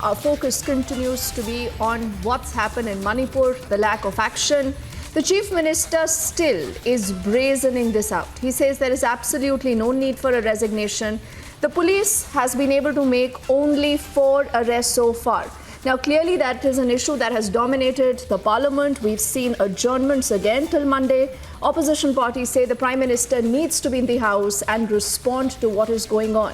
Our focus continues to be on what's happened in Manipur, the lack of action. The Chief Minister still is brazening this out. He says there is absolutely no need for a resignation. The police has been able to make only 4 arrests so far. Now, clearly that is an issue that has dominated the parliament. We've seen adjournments again till Monday. Opposition parties say the Prime Minister needs to be in the House and respond to what is going on.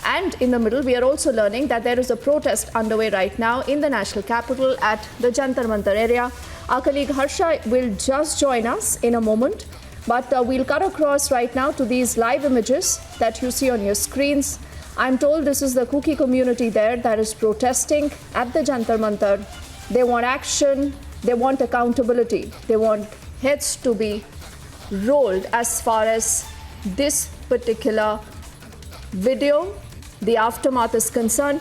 And in the middle, we are also learning that there is a protest underway right now in the national capital at the Jantar Mantar area. Our colleague Harsha will just join us in a moment. But we'll cut across right now to these live images that you see on your screens. I'm told this is the Kuki community there that is protesting at the Jantar Mantar. They want action. They want accountability. They want heads to be rolled as far as this particular video, the aftermath is concerned.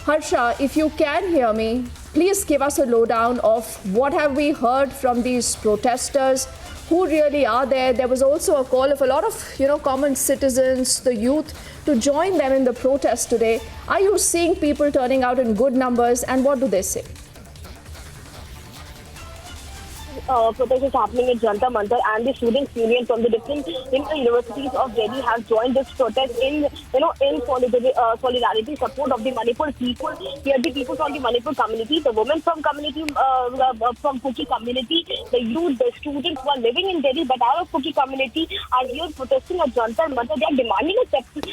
Harsha, if you can hear me, please give us a lowdown of what have we heard from these protesters, who really are there. There was also a call of a lot of, common citizens, the youth, to join them in the protest today. Are you seeing people turning out in good numbers, and what do they say? Protest is happening in Jantar Mantar, and the students' union from the different universities of Delhi have joined this protest in solidarity support of the Manipur people. Here, the people from the Manipur community, the women from community from Kuki community, the youth, the students who are living in Delhi but out of Kuki community are here protesting at Jantar Mantar. They are demanding a separate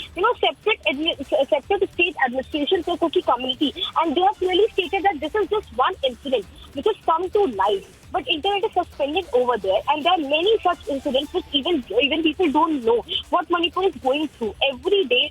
state administration for Kuki community, and they have clearly stated that this is just one incident which has come to light. But internet is suspended over there, and there are many such incidents which even people don't know what Manipur is going through. Every day,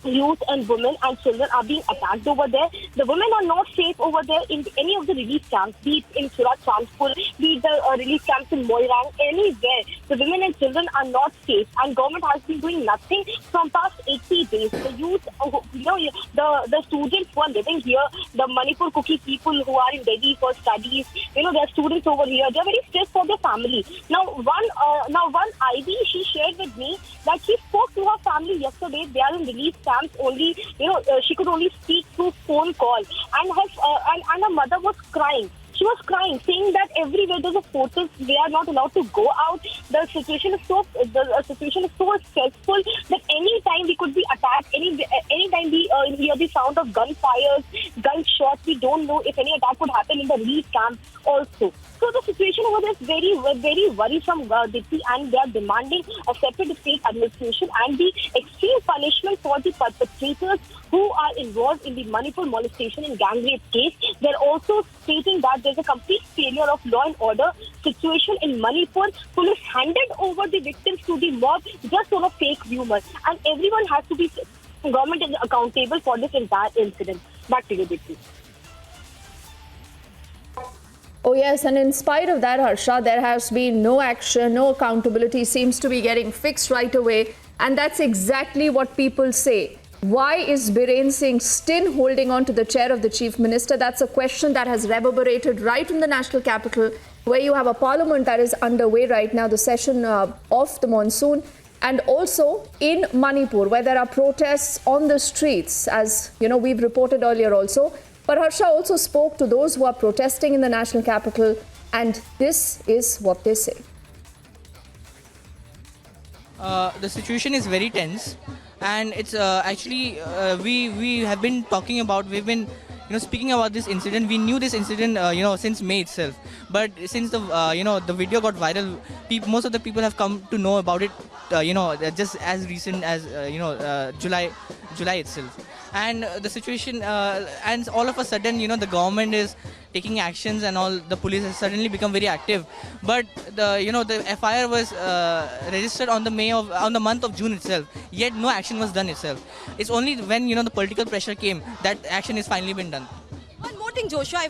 youth and women and children are being attacked over there. The women are not safe over there in any of the relief camps, be it in Surat, Chandpur, be it the relief camps in Moirang, anywhere. The women and children are not safe, and government has been doing nothing from past 80 days. The youth, the students who are living here, the Manipur Kuki people who are in Delhi for studies, there are students over here. They are very stressed for their family. Now one IB, she shared with me that she spoke to her family yesterday. They are in relief camps only. She could only speak through phone call, and her mother was crying. She was crying, saying that everywhere there's a protest, they are not allowed to go out. The situation is so stressful that any time we could be attacked, any time we hear the sound of gunfires, gunshots, we don't know if any attack would happen in the relief camp also. So the situation over there is very, very worrisome, Dipti, and they are demanding a separate state administration and the extreme punishment for the perpetrators who are involved in the Manipur molestation and Gangrape case. They're also stating that there's a complete failure of law and order situation in Manipur. Police handed over the victims to the mob just on a fake rumor, and everyone has to be, government is accountable for this entire incident. Back to you, Dipti. Oh yes, and in spite of that, Harsha, there has been no action, no accountability seems to be getting fixed right away. And that's exactly what people say. Why is Biren Singh still holding on to the chair of the Chief Minister? That's a question that has reverberated right in the national capital, where you have a parliament that is underway right now, the session of the monsoon. And also in Manipur, where there are protests on the streets, as we've reported earlier also. But Harsha also spoke to those who are protesting in the national capital, and this is what they say. The situation is very tense, and it's actually we have been talking about, we've been speaking about this incident. We knew this incident since May itself, but since the the video got viral, most of the people have come to know about it just as recent as July itself. And the situation and all of a sudden the government is taking actions, and all the police has suddenly become very active. But the FIR was registered on the month of June itself, yet no action was done itself. It's only when the political pressure came that action is finally been done. One more thing, Joshua,